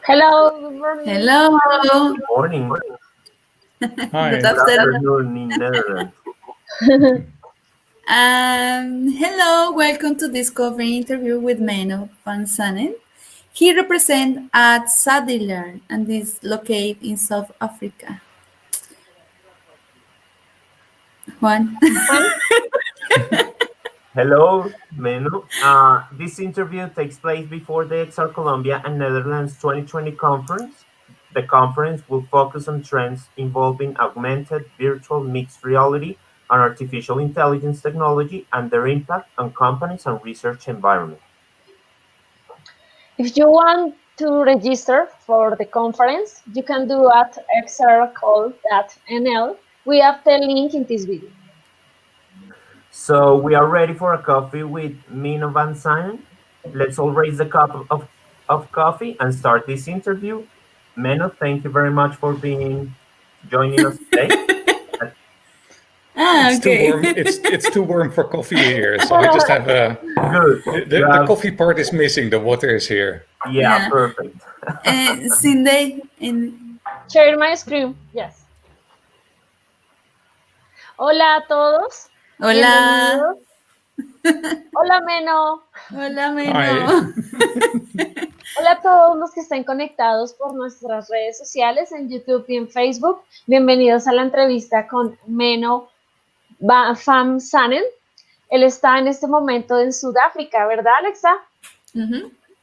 Hello, good morning. Hello. Morning. Hi. Good afternoon in Netherlands. Hello, welcome to this coffee interview with Menno van Zaanen. He represents at Sutherland and is located in South Africa. Juan. Hello, Menno. This interview takes place before the XR Colombia and Netherlands 2020 conference. The conference will focus on trends involving augmented, virtual, mixed reality, and artificial intelligence technology and their impact on companies and research environments. If you want to register for the conference, you can do at xrcall.nl. We have the link in this video. So we are ready for a coffee with Menno van Zaanen. Let's all raise a cup of coffee and start this interview. Menno, thank you very much for joining us today. Okay. It's too warm. It's too warm for coffee here, so we just have a. Good. The coffee part is missing. The water is here. Yeah. Perfect. Cindy, Share my screen. Yes. Hola a todos. Hola. Hola, Menno. Hola, Menno. Hi. Hola a todos los que estén conectados por nuestras redes sociales en YouTube y en Facebook. Bienvenidos a la entrevista con Menno van Zaanen. Él está en este momento en Sudáfrica, ¿verdad, Alexa?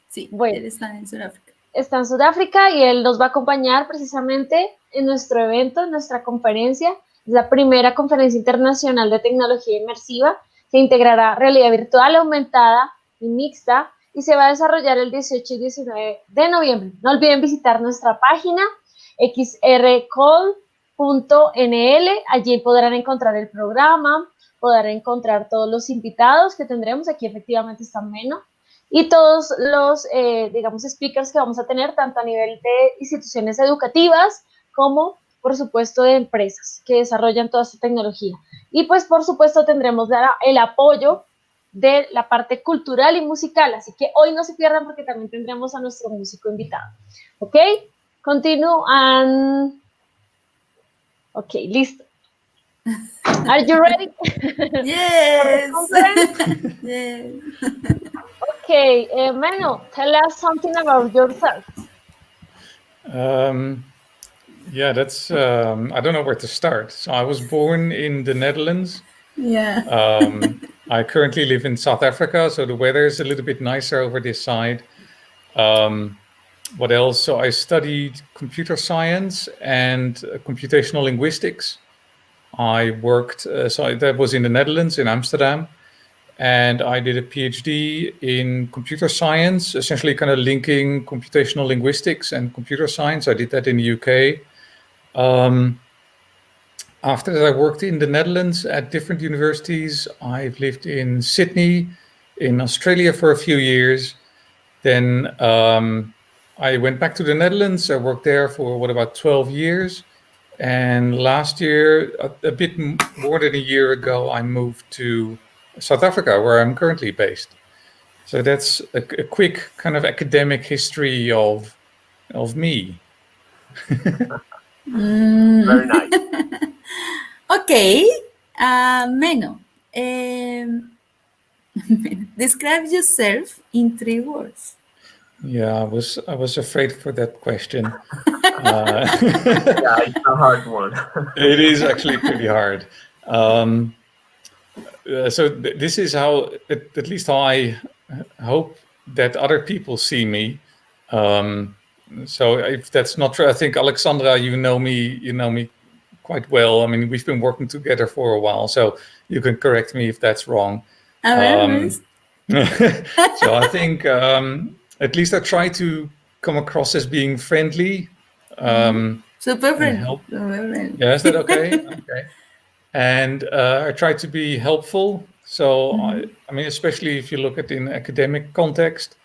Sí, bueno, él está en Sudáfrica. Está en Sudáfrica y él nos va a acompañar precisamente en nuestro evento, en nuestra conferencia. Es la primera conferencia internacional de tecnología inmersiva que integrará realidad virtual aumentada y mixta y se va a desarrollar el 18 y 19 de noviembre. No olviden visitar nuestra página xrcall.nl. Allí podrán encontrar el programa, podrán encontrar todos los invitados que tendremos. Aquí efectivamente está Menno. Y todos los, digamos, speakers que vamos a tener, tanto a nivel de instituciones educativas como, por supuesto, de empresas que desarrollan toda esta tecnología. Y pues, por supuesto, tendremos el apoyo de la parte cultural y musical. Así que hoy no se pierdan porque también tendremos a nuestro músico invitado. ¿Ok? Continúan. Ok, listo. Are you ready? Yes. Yes. Okay, Menno, tell us something about yourself. Yeah, that's. I don't know where to start. So I was born in the Netherlands. Yeah. I currently live in South Africa, so the weather is a little bit nicer over this side. What else? So I studied computer science and computational linguistics. I worked. So that was in the Netherlands, in Amsterdam. And I did a PhD in computer science, essentially kind of linking computational linguistics and computer science. I did that in the UK. After that, I worked in the Netherlands at different universities. I've lived in Sydney, in Australia for a few years. Then I went back to the Netherlands. I worked there for, about 12 years. And last year, a bit more than a year ago, I moved to South Africa, where I'm currently based. So that's a quick kind of academic history of me. Very nice. Okay, Menno, describe yourself in 3 words. Yeah, I was afraid for that question. Yeah, it's a hard one. It is actually pretty hard. So this is how, at least how I hope that other people see me. So if that's not true, I think Alexandra, you know me quite well. I mean, we've been working together for a while, so you can correct me if that's wrong. So I think at least I try to come across as being friendly. Super friendly. Yeah, is that okay? Okay. And I try to be helpful. So, I mean, especially if you look at in academic context,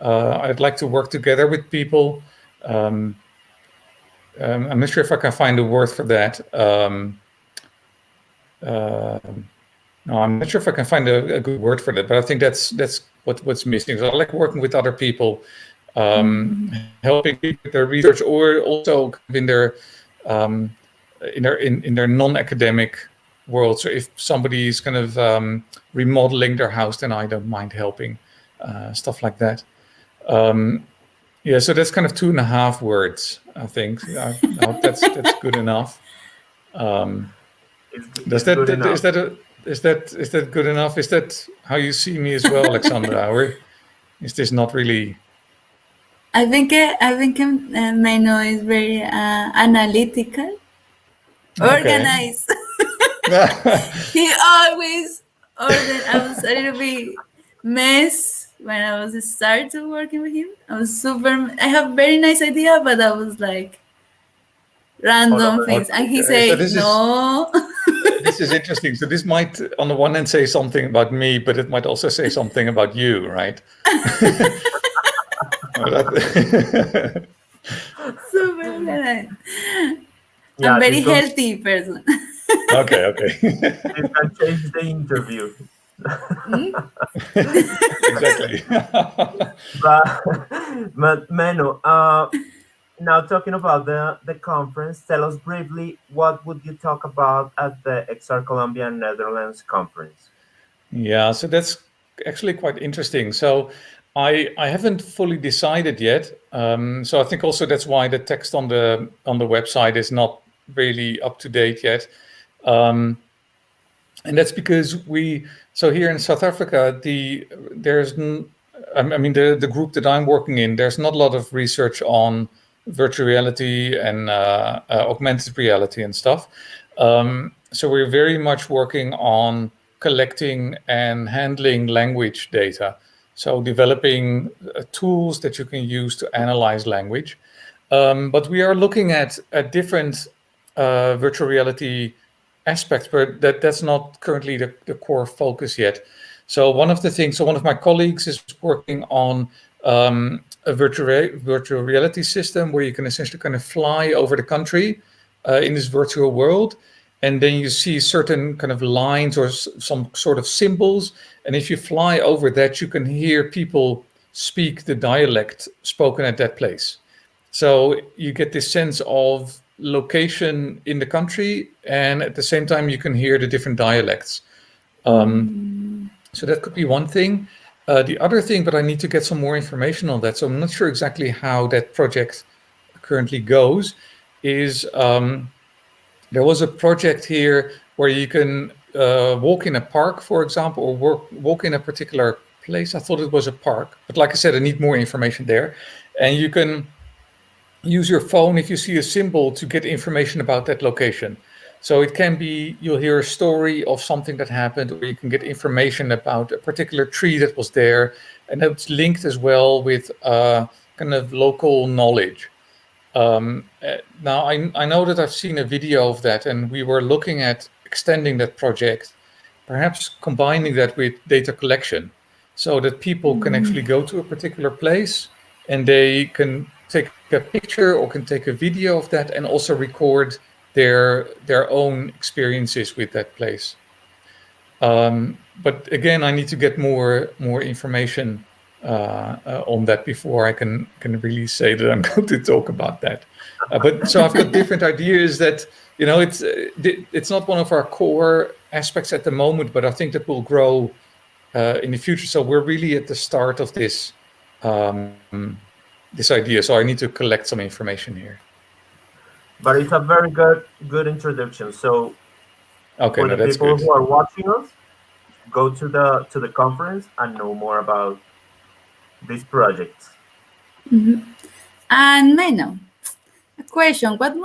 I'd like to work together with people. I'm not sure if I can find a word for that. No, I'm not sure if I can find a good word for that, but I think that's what's missing. So I like working with other people. helping people with their research, or also in their in their non-academic world. So if somebody is kind of remodeling their house, then I don't mind helping, stuff like that. Yeah, so that's kind of 2.5 words, I think. I hope that's good enough. Is that good enough? Is that how you see me as well, Alexandra? Or is this not really? I think Menno is very analytical, organized. He always ordered. I was a little bit mess when I was started working with him. I have very nice idea, but I was like random things, and he said no. This is interesting. So this might, on the one hand, say something about me, but it might also say something about you, right? Super nice. I'm very healthy person. You Okay. can change the interview. Exactly. But Menno, now talking about the conference, tell us briefly what would you talk about at the XR Colombia and Netherlands conference? Yeah, so that's actually quite interesting. So I haven't fully decided yet. So I think also that's why the text on the website is not really up to date yet. And that's because here in South Africa, the group that I'm working in, there's not a lot of research on virtual reality and augmented reality and stuff. So we're very much working on collecting and handling language data. So developing tools that you can use to analyze language. But we are looking at different virtual reality aspects, but that's not currently the core focus yet. So one of my colleagues is working on a virtual reality system where you can essentially kind of fly over the country in this virtual world, and then you see certain kind of lines or some sort of symbols, and if you fly over that, you can hear people speak the dialect spoken at that place. So you get this sense of location in the country, and at the same time you can hear the different dialects. So that could be one thing. The other thing, but I need to get some more information on that, so I'm not sure exactly how that project currently goes, is there was a project here where you can walk in a park, for example, or walk in a particular place. I thought it was a park, but like I said, I need more information there. And you can use your phone if you see a symbol to get information about that location. So it can be, you'll hear a story of something that happened, or you can get information about a particular tree that was there, and it's linked as well with kind of local knowledge. Now, I know that I've seen a video of that, and we were looking at extending that project, perhaps combining that with data collection, so that people can actually go to a particular place and they can take a picture or can take a video of that and also record their own experiences with that place. But again, I need to get more information on that before I can really say that I'm going to talk about that. But so I've got different ideas that, it's not one of our core aspects at the moment, but I think that will grow in the future. So we're really at the start of this this idea. So I need to collect some information here. But it's a very good introduction. So okay, for the people who are watching us, go to the conference and know more about this project. And Menno, a question: what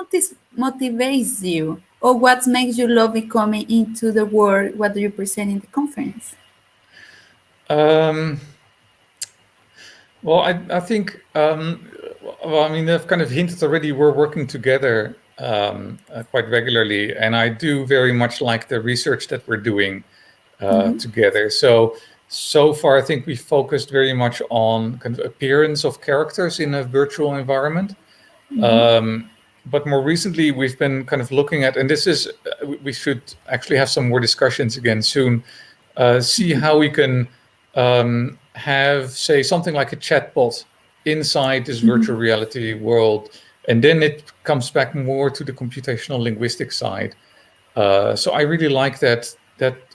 motivates you, or what makes you love coming into the world? What do you present in the conference? Well, I think, I've kind of hinted already, we're working together quite regularly, and I do very much like the research that we're doing together. So far, I think we focused very much on kind of appearance of characters in a virtual environment. But more recently, we've been kind of looking at, and this is, we should actually have some more discussions again soon, see how we can have, say, something like a chatbot inside this virtual reality world. And then it comes back more to the computational linguistic side. So I really like that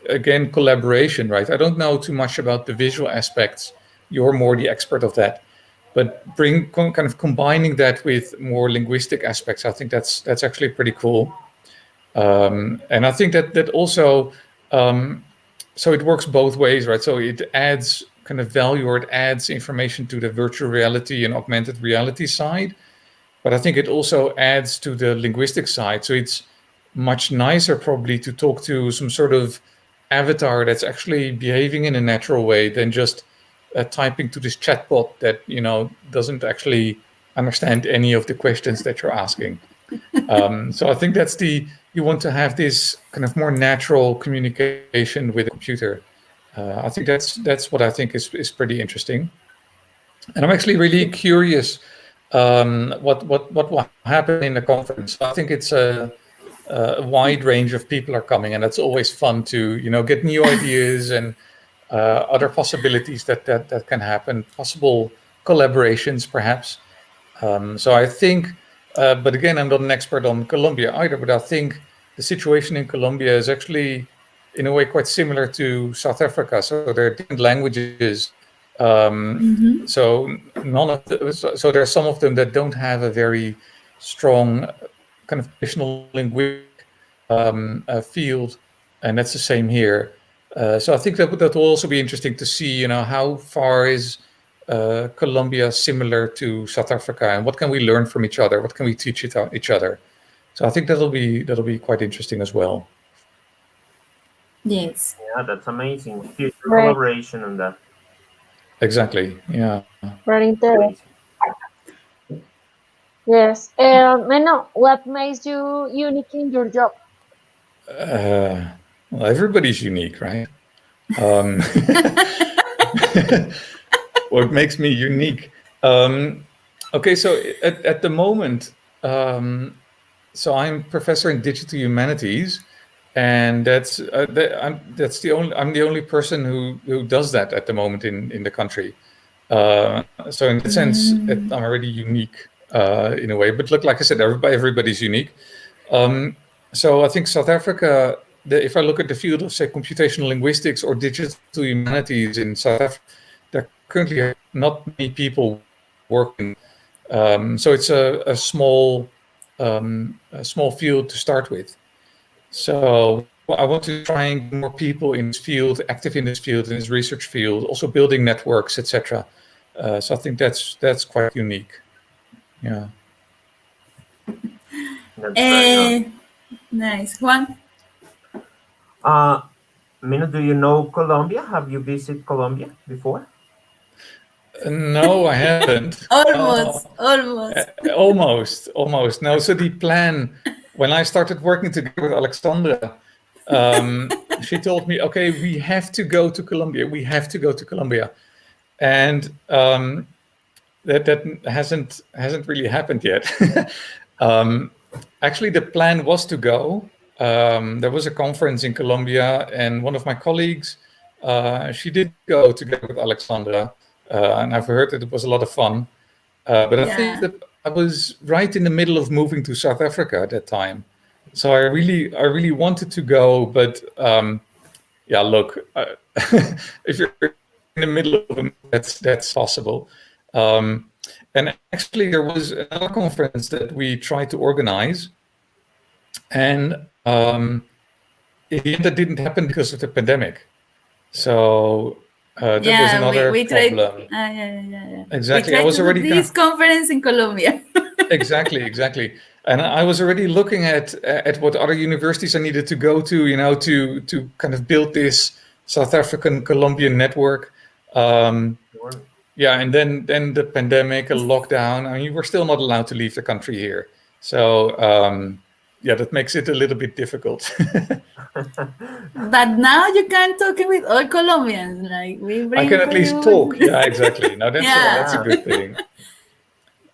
again, collaboration, right? I don't know too much about the visual aspects. You're more the expert of that. But kind of combining that with more linguistic aspects, I think that's actually pretty cool. And I think that also, so it works both ways, right? So it adds kind of value, or it adds information to the virtual reality and augmented reality side. But I think it also adds to the linguistic side. So it's much nicer probably to talk to some sort of avatar that's actually behaving in a natural way than just typing to this chatbot that, doesn't actually understand any of the questions that you're asking. So I think you want to have this kind of more natural communication with a computer. I think that's what I think is pretty interesting. And I'm actually really curious what will happen in the conference. I think it's a wide range of people are coming, and it's always fun to get new ideas and other possibilities that can happen, possible collaborations perhaps. So I think, but again, I'm not an expert on Colombia either, but I think the situation in Colombia is actually in a way quite similar to South Africa. So there are different languages. So so there are some of them that don't have a very strong kind of traditional linguistic field, and that's the same here. So I think that will also be interesting to see, how far is Colombia similar to South Africa, and what can we learn from each other? What can we teach each other? So I think that'll be quite interesting as well. Yes. Yeah, that's amazing. Future collaboration on that. Exactly. Yeah. Very interesting. Yes. Menno, what makes you unique in your job? Well, everybody's unique, right? What makes me unique? Okay, so at the moment, so I'm professor in digital humanities, and I'm the only person who does that at the moment in the country. So in that sense, I'm already unique in a way. But look, like I said, everybody's unique. So I think South Africa, if I look at the field of, say, computational linguistics or digital humanities in South Africa, there currently not many people working. So it's a small field to start with. So I want to try and get more people in this field, active in this field, in this research field, also building networks, etc. So I think that's quite unique. Yeah. Nice. Juan? Menno, do you know Colombia? Have you visited Colombia before? No, I haven't. Almost. No, so the plan, when I started working together with Alexandra, she told me, okay, we have to go to Colombia. And that hasn't really happened yet. Actually, the plan was to go. There was a conference in Colombia, and one of my colleagues, she did go together with Alexandra, and I've heard that it was a lot of fun. But I think that I was right in the middle of moving to South Africa at that time, so I really wanted to go. But look, if you're in the middle of them, that's possible. And actually, there was another conference that we tried to organize, and in the end, that didn't happen because of the pandemic. So that was another problem. Yeah. Exactly. I was already this conference in Colombia. Exactly. And I was already looking at what other universities I needed to go to, to kind of build this South African Colombian network. Yeah, and then the pandemic, a lockdown. I mean, we're still not allowed to leave the country here. So that makes it a little bit difficult. But now you can talk with all Colombians. I can at least talk. Yeah, exactly. Now that's a good thing.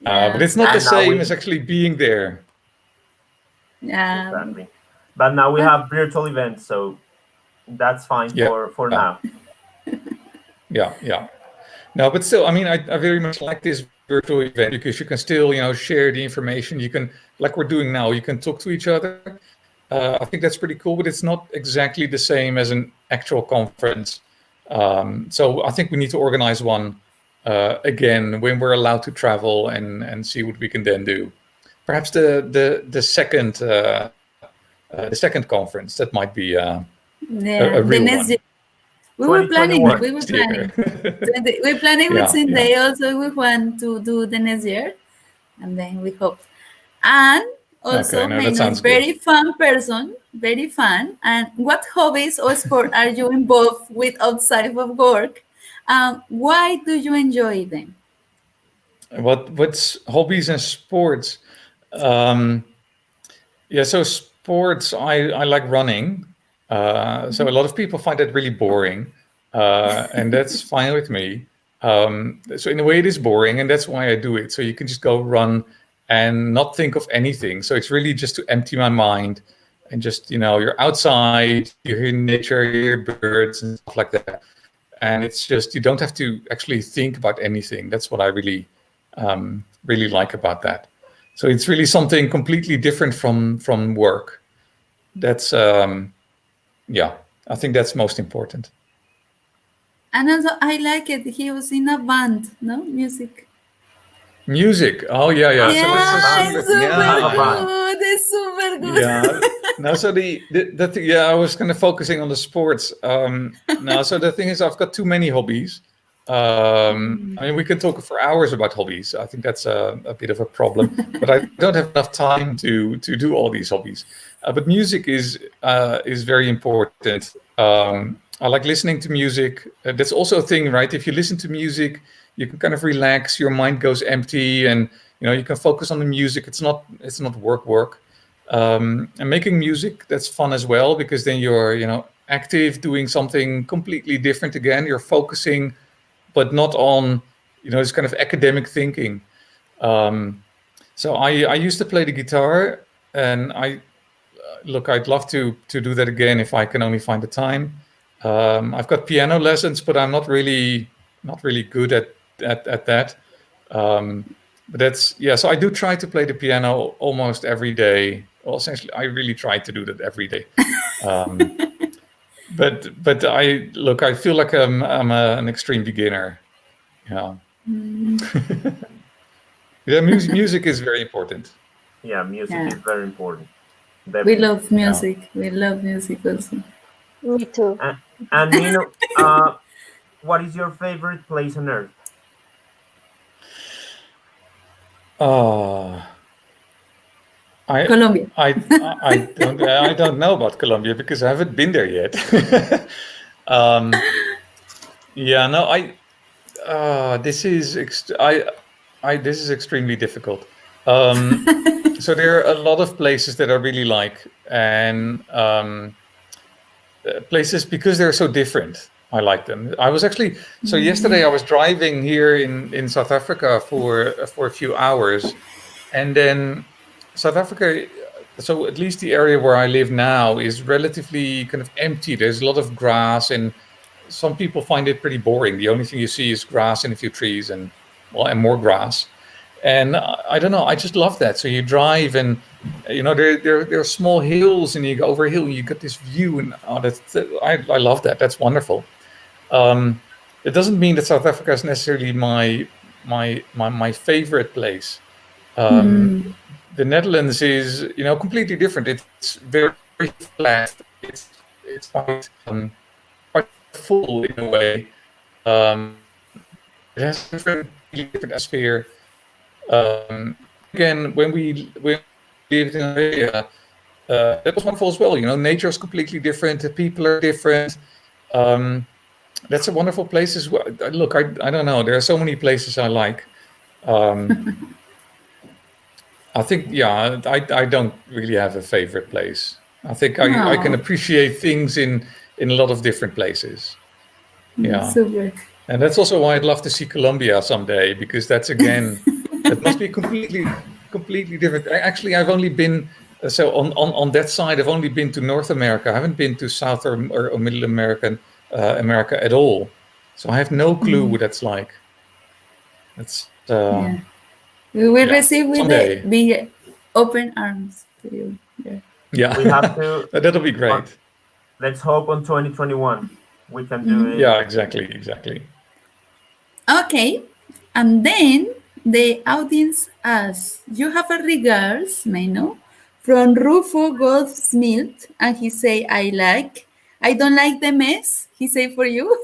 But it's not the same as actually being there. Yeah. Exactly. But now we have virtual events, so that's fine for now. Yeah. No, but still, I mean, I very much like this virtual event because you can still, share the information. You can, like we're doing now, you can talk to each other. I think that's pretty cool, but it's not exactly the same as an actual conference. So I think we need to organize one again when we're allowed to travel and see what we can then do. Perhaps the second conference, that might be a real one. We're planning We're planning with Cindy also. We want to do the next year, and then we hope. And also, Menno is very fun person, very fun. And what hobbies or sport are you involved with outside of work? Why do you enjoy them? What's hobbies and sports? So sports, I like running. So a lot of people find that really boring, and that's fine with me. So in a way, it is boring, and that's why I do it. So you can just go run and not think of anything. So it's really just to empty my mind and just, you're outside, you hear nature, you hear birds and stuff like that. And it's just, you don't have to actually think about anything. That's what I really like about that. So it's really something completely different from work. That's, I think that's most important. And also, I like it. He was in a band, no? Music. Oh, yeah. Yeah, it's super good. It's super good. Yeah. No, so the thing, I was kind of focusing on the sports. So the thing is, I've got too many hobbies. I mean, we can talk for hours about hobbies. I think that's a bit of a problem, but I don't have enough time to do all these hobbies. But music is very important. I like listening to music. That's also a thing, right? If you listen to music, you can kind of relax. Your mind goes empty, and you can focus on the music. It's not work. And making music, that's fun as well, because then you're active, doing something completely different again. You're focusing, but not on this kind of academic thinking. So I used to play the guitar, and I'd love to do that again if I can only find the time. I've got piano lessons, but I'm not really good at that. But that's so I do try to play the piano almost every day. Well, essentially, I really try to do that every day. But I feel like I'm an extreme beginner. Yeah. Music is very important. Yeah, music is very important. Definitely. We love music. Yeah. We love music also. Me too. And what is your favorite place on earth? Colombia. I don't know about Colombia because I haven't been there yet. This is extremely difficult. So there are a lot of places that I really like, and places because they're so different. I like them. I was actually yesterday I was driving here in South Africa for a few hours, and then South Africa. So at least the area where I live now is relatively kind of empty. There's a lot of grass, and some people find it pretty boring. The only thing you see is grass and a few trees and more grass. And I don't know, I just love that. So you drive and, there are small hills, and you go over a hill and you get this view, and I love that. That's wonderful. It doesn't mean that South Africa is necessarily my favorite place. The Netherlands is, completely different. It's very, very flat. It's quite full in a way. It has a different atmosphere. Again, when we lived in an area, that was wonderful as well. Nature is completely different. The people are different. That's a wonderful place as well. Look, I don't know. There are so many places I like. I think, I don't really have a favorite place. I think I can appreciate things in a lot of different places. Yeah. Super. And that's also why I'd love to see Colombia someday, because that's, again, it must be completely different. I've only been, on that side, I've only been to North America. I haven't been to South or Middle America at all. So I have no clue what that's like. Yeah. We will receive with someday. the big open arms to you. Yeah. Yeah, We have to. that'll be great. Let's hope on 2021 we can do it. Yeah, exactly. Okay, and then the audience asks, you have a regards, Menno, from Rufo Goldsmith, and he say, I don't like the mess, he say for you.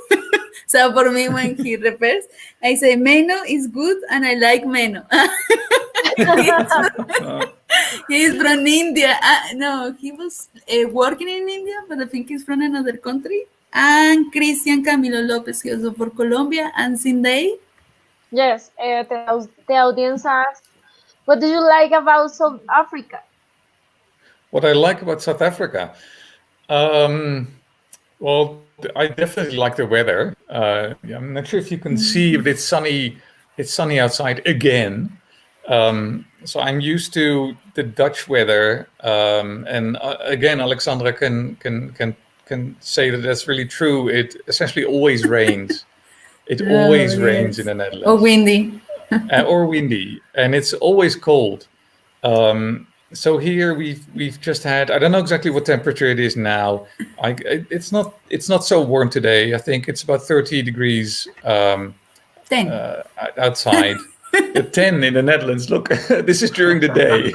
So for me, when he refers, I say, Menno is good, and I like Menno. He's from India. No, he was working in India, but I think he's from another country. And Christian Camilo Lopez, he also for Colombia. And Cindy? Yes, the audience asks, what do you like about South Africa? What I like about South Africa? Well, I definitely like the weather. I'm not sure if you can see, but it's sunny. It's sunny outside again. So I'm used to the Dutch weather, and again, Alexandra can say that that's really true. It essentially always rains. It always rains in the Netherlands. Or windy. Or windy, and it's always cold. So here we've just had, I don't know exactly what temperature it is now. It's not so warm today. I think it's about 30 degrees 10. outside. 10 in the Netherlands. Look, this is during the day.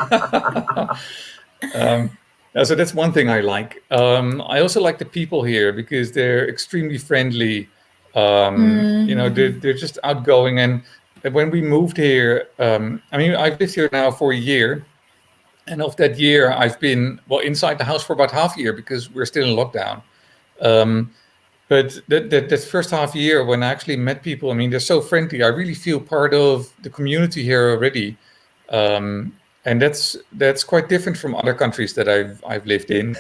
So that's one thing I like. I also like the people here because they're extremely friendly. They're just outgoing. And when we moved here, I've lived here now for a year. And of that year, I've been, inside the house for about half a year because we're still in lockdown. But that first half year when I actually met people, they're so friendly. I really feel part of the community here already. And that's quite different from other countries that I've lived in.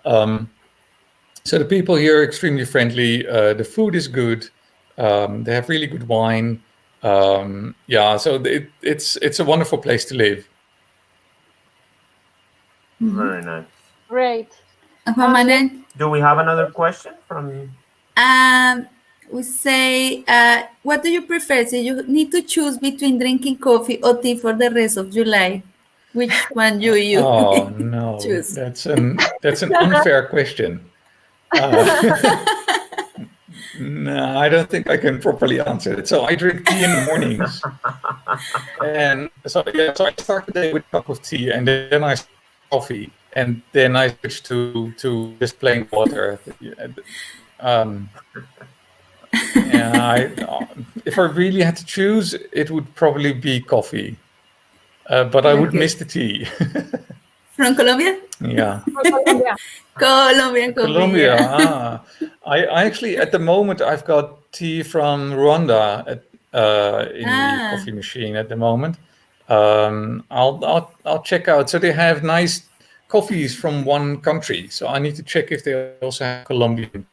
So the people here are extremely friendly. The food is good. They have really good wine. So it's a wonderful place to live. Very nice. Great. Do we have another question from? We say, what do you prefer? So you need to choose between drinking coffee or tea for the rest of July. Which one you Oh no, choose? That's an unfair question. No, I don't think I can properly answer it. So I drink tea in the mornings, and so I start the day with a cup of tea, and then I start coffee, and then I switch to just plain water. If I really had to choose, it would probably be coffee, but I would miss the tea. From Colombia? Yeah. Colombian coffee. Colombia. I actually, at the moment, I've got tea from Rwanda in the coffee machine at the moment. I'll check out. So they have nice coffees from one country. So I need to check if they also have Colombian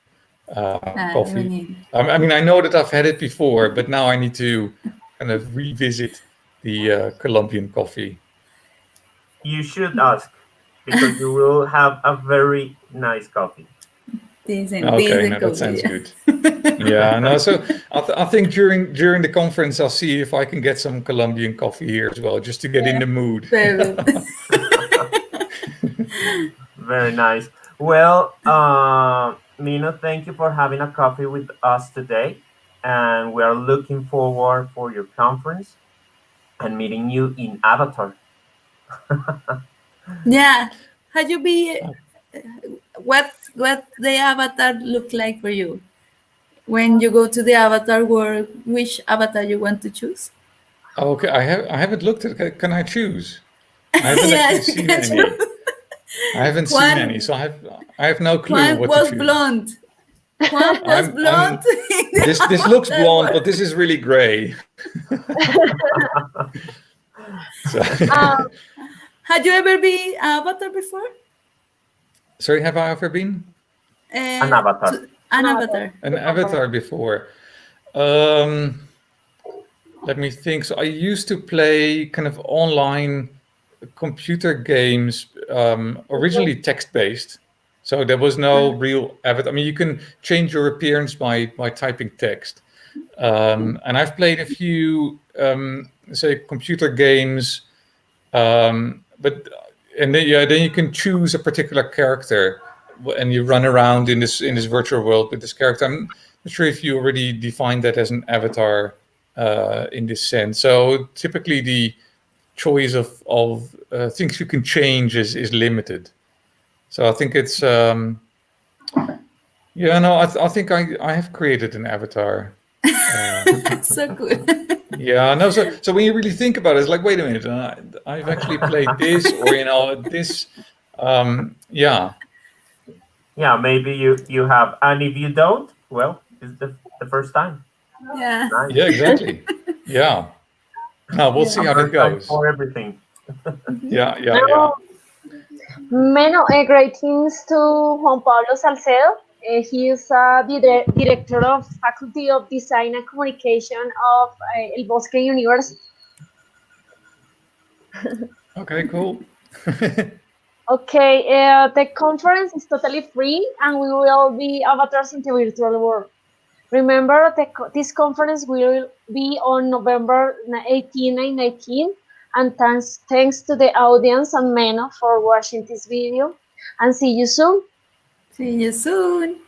coffee. I know that I've had it before, but now I need to kind of revisit the Colombian coffee. You should ask, because you will have a very nice coffee. That sounds good. Yeah, no. So I think during the conference, I'll see if I can get some Colombian coffee here as well, just to get in the mood. Very nice. Well, Menno, thank you for having a coffee with us today, and we are looking forward for your conference and meeting you in Avatar. Yeah. How you be? What the avatar look like for you? When you go to the avatar world, which avatar you want to choose? Okay, I haven't looked at it. Can I choose? I haven't actually seen any. I haven't seen any, so I have no clue what to choose. Blonde. Juan was blonde. This looks blonde, but this is really gray. Had you ever been avatar before? Sorry, have I ever been? An avatar. An avatar before. Let me think. So I used to play kind of online computer games, originally text-based. So there was no real avatar. You can change your appearance by typing text. And I've played a few, say, computer games, but then you can choose a particular character, and you run around in this virtual world with this character. I'm not sure if you already defined that as an avatar in this sense. So typically, the choice of things you can change is limited. So I think it's I think I have created an avatar. So good. Yeah, no. So when you really think about it, it's like, wait a minute, I've actually played this, or this. Yeah. Yeah, maybe you have, and if you don't, well, it's the first time. Yeah. Nice. Yeah, exactly. Yeah. Now we'll see how that First time goes. for everything. Yeah. Meno, greetings to Juan Pablo Salcedo. He is the director of Faculty of Design and Communication of El Bosque University. Okay, cool. Okay, the conference is totally free, and we will be avatars in the virtual world. Remember, this conference will be on November 18 and 19, and thanks to the audience and Menno for watching this video, and see you soon. See you soon.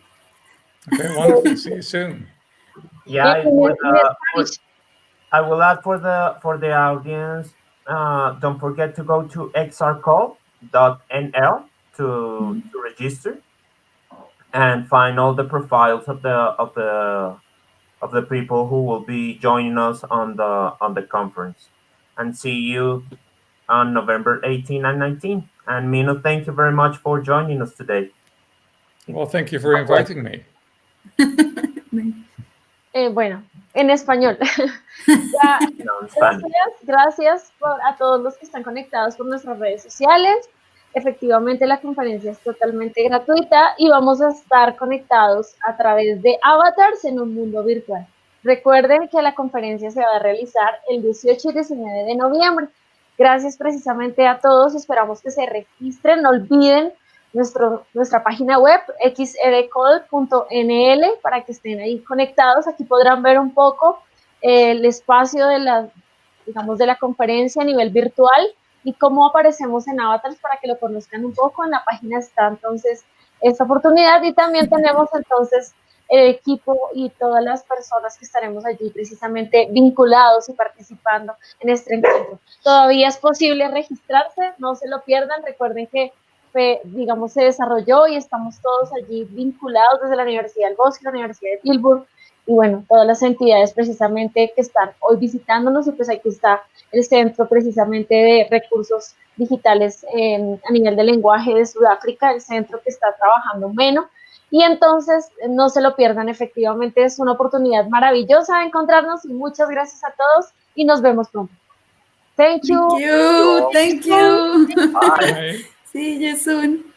Okay, wonderful. See you soon. Yeah, I will add for the audience. Don't forget to go to xrcall.nl to register and find all the profiles of the people who will be joining us on the conference. And see you on November 18 and 19. And Mino, thank you very much for joining us today. Well, thank you for inviting me. Bueno, en español. Gracias a todos los que están conectados por nuestras redes sociales. Efectivamente, la conferencia es totalmente gratuita y vamos a estar conectados a través de avatars en un mundo virtual. Recuerden que la conferencia se va a realizar el 18 y 19 de noviembre. Gracias precisamente a todos. Esperamos que se registren. No olviden nuestra página web xedcall.nl para que estén ahí conectados. Aquí podrán ver un poco el espacio de la conferencia a nivel virtual y cómo aparecemos en avatars para que lo conozcan un poco. En la página está entonces esta oportunidad y también tenemos entonces el equipo y todas las personas que estaremos allí precisamente vinculados y participando en este encuentro. Todavía es posible registrarse, no se lo pierdan. Recuerden que se desarrolló y estamos todos allí vinculados desde la Universidad del Bosque, la Universidad de Tilburg y bueno, todas las entidades precisamente que están hoy visitándonos, y pues aquí está el centro precisamente de recursos digitales a nivel de lenguaje de Sudáfrica, el centro que está trabajando Menno, y entonces no se lo pierdan. Efectivamente es una oportunidad maravillosa de encontrarnos y muchas gracias a todos y nos vemos pronto. Thank you. Thank you. Bye. See you soon.